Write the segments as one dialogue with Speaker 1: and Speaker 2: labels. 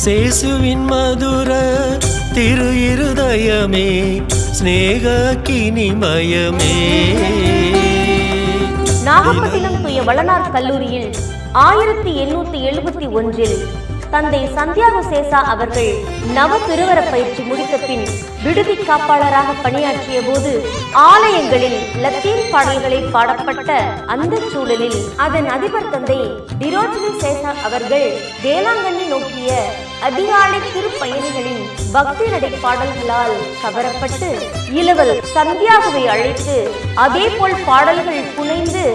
Speaker 1: சேசுவின் மதுர திரு இருதயமே ஸ்நேக கினிமயமே.
Speaker 2: நாகப்பட்டினம் தூய வளனார் கல்லூரியில் 1871 தந்தை சந்தியாகோ சேசா அவர்கள் நவ திருவர பயிற்சி முடித்த பின் விடுதி காப்பாளராக பணியாற்றிய போது ஆலயங்களில் லத்தீன் பாடல்களை பாடப்பட்ட அந்த சூழலில் அதன் அதிபர் தந்தை டிரோஜினி சேசா அவர்கள் வேளாங்கண்ணி நோக்கிய அதிகாலை திருப்பயணிகளின் பக்தி நடை பாடல்களால் கவரப்பட்டு இளவல் சந்தியாகுவை அழைத்து அதே போல் பாடல்கள் புனைந்து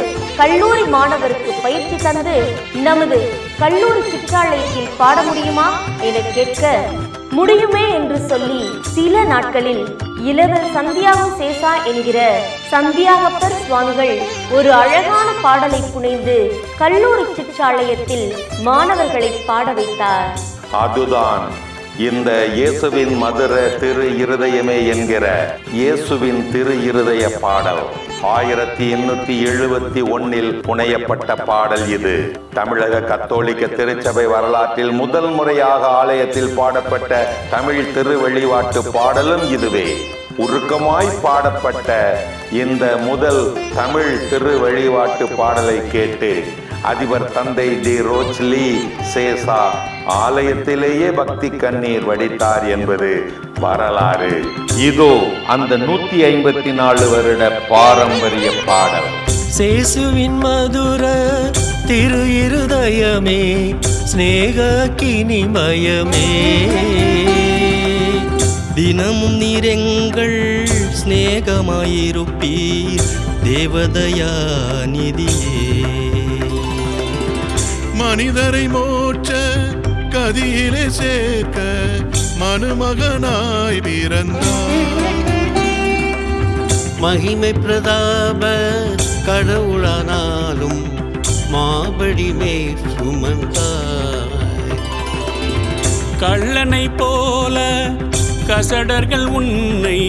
Speaker 2: கல்லூரி மாணவருக்கு பயிற்சி தந்து நமது கல்லூரி சிற்றாலயத்தில் பாட முடியுமா என கேட்க முடியுமே என்று சொல்லி சில நாட்களில் இளவல் சந்தியாகு சேசா என்கிற சந்தியாகப்பர் சுவாமிகள் ஒரு அழகான பாடலை புனைந்து கல்லூரி சிற்றாலயத்தில் மாணவர்களை பாட வைத்தார்.
Speaker 3: அதுதான் இந்த இயேசுவின் மதுர திரு இருதயமே என்கிற இயேசுவின் திரு இருதய பாடல். 1871 புனையப்பட்ட பாடல் இது. தமிழக கத்தோலிக்க திருச்சபை வரலாற்றில் முதல் முறையாக ஆலயத்தில் பாடப்பட்ட தமிழ் திருவெளிவாட்டு பாடலும் இதுவே. உருக்கமாய் பாடப்பட்ட இந்த முதல் தமிழ் திருவெளிவாட்டு பாடலை கேட்டு அதிபர் தந்தை டி ரோச்லி சேசா ஆலயத்திலேயே பக்தி கண்ணீர் வடித்தார் என்பது வரலாறு. இதோ அந்த 154 வருட பாரம்பரிய பாடல்.
Speaker 1: சேசுவின் மதுர திரு இருதயமே ஸ்நேக கினிமயமே. தினமும் நீரெங்கள் ஸ்நேகமாயிருப்பீர் தேவதயா நிதியே.
Speaker 4: மனிதரை மோட்ச கதியிலே சேர்க்க மனுமகனாய் பிறந்தார்.
Speaker 1: மகிமை பிரதாப கடவுளானாலும் மாபடிமே சுமந்தாய்.
Speaker 5: கள்ளனை போல கசடர்கள் உன்னை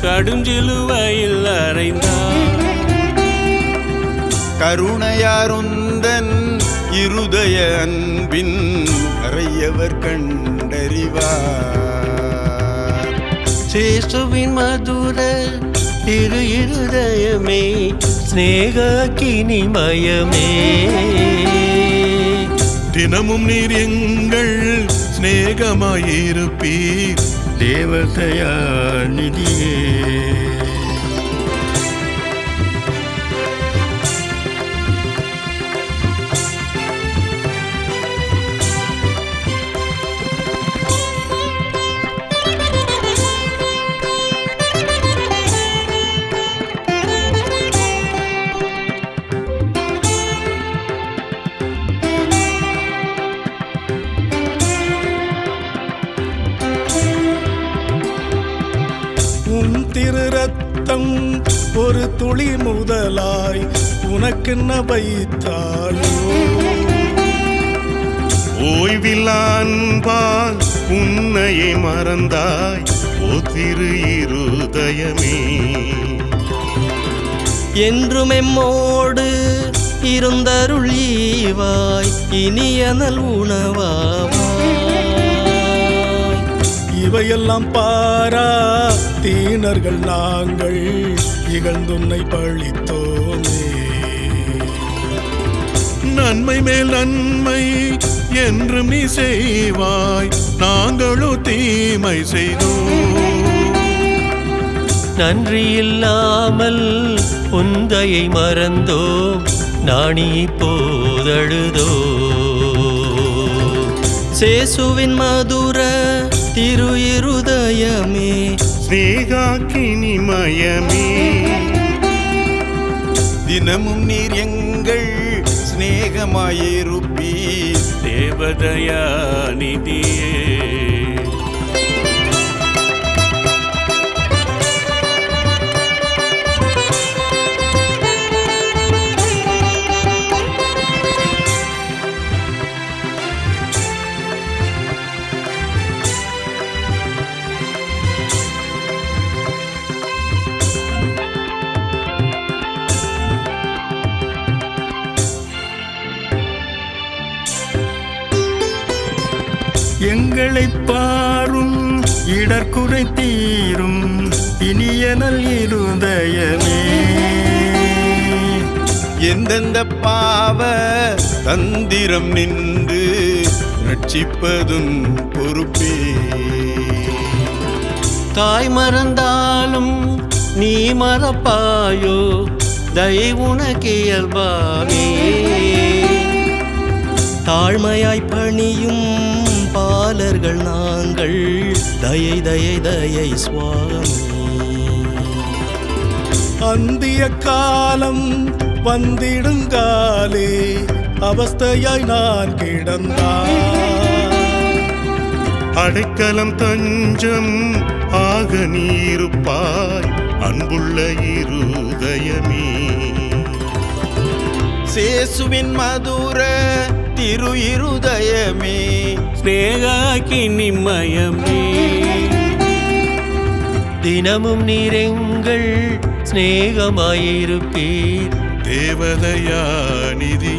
Speaker 5: கடுஞ்சிலுவையில் அறைந்தார்.
Speaker 4: கருணையாருந்தன் இருதய அன்பின் அறையவர் கண்டறிவார்.
Speaker 1: சேசுவின் மதுர திரு இருதயமே ஸ்நேக கினிமயமே.
Speaker 4: தினமும் நீர் எங்கள் சிநேகமாயிருப்பீர் தேவதயா நிதியே. திரு ரத்தம் ஒரு துளி முதலாய் உனக்கென்ன வைத்தாயோ. ஓய்வில்லான்பால் உன்னையே மறந்தாய் ஓ திரு இருதயமே.
Speaker 1: என்றும் எம்மோடு இருந்தருளீவாய் இனியனல் உணவாவாய்.
Speaker 4: இவையெல்லாம் பாரா தீனர்கள் நாங்கள் இகழ்ந்துன்னை பழித்தோமே. நன்மை மேல் நன்மை என்றும் நீ செய்வாய், நாங்களோ தீமை செய்தோம்.
Speaker 1: நன்றி இல்லாமல் உந்தையை மறந்தோம், நாணி போதழுதோ. சேசுவின் மதுர திரு இருதயமே
Speaker 4: ஸ்நேகாக்கினிமயமே. தினமும் நீர் எங்கள் சிநேகமாயிருப்பீர்
Speaker 5: தேவதயா நிதியே.
Speaker 4: எங்களை பாரும் இடர்குறை தீரும் இனிய நல் இருதயமே. எந்தெந்த பாவ தந்திரம் நின்று ரட்சிப்பதும் பொறுப்பே.
Speaker 1: தாய் மறந்தாலும் நீ மறப்பாயோ, தயவுனக்கு இயல்பாமே. தாழ்மையாய் பணியும் பாலர்கள் நாங்கள், தயை தயை தயை சுவாமி.
Speaker 4: அந்திய காலம் வந்திடுங்காலே அவஸ்தையாய் நான் கிடந்தான். அடைக்கலம் தஞ்சம் ஆக நீருப்பாய் அன்புள்ள இருதயமே. சேசுவின் மதுர திரு இருதயமே,
Speaker 5: ஸ்நேகாக்கி நிம்மயமே.
Speaker 1: தினமும் நீரெங்கள் சிநேகமாயிருப்பீர்,
Speaker 4: தேவதயா நிதி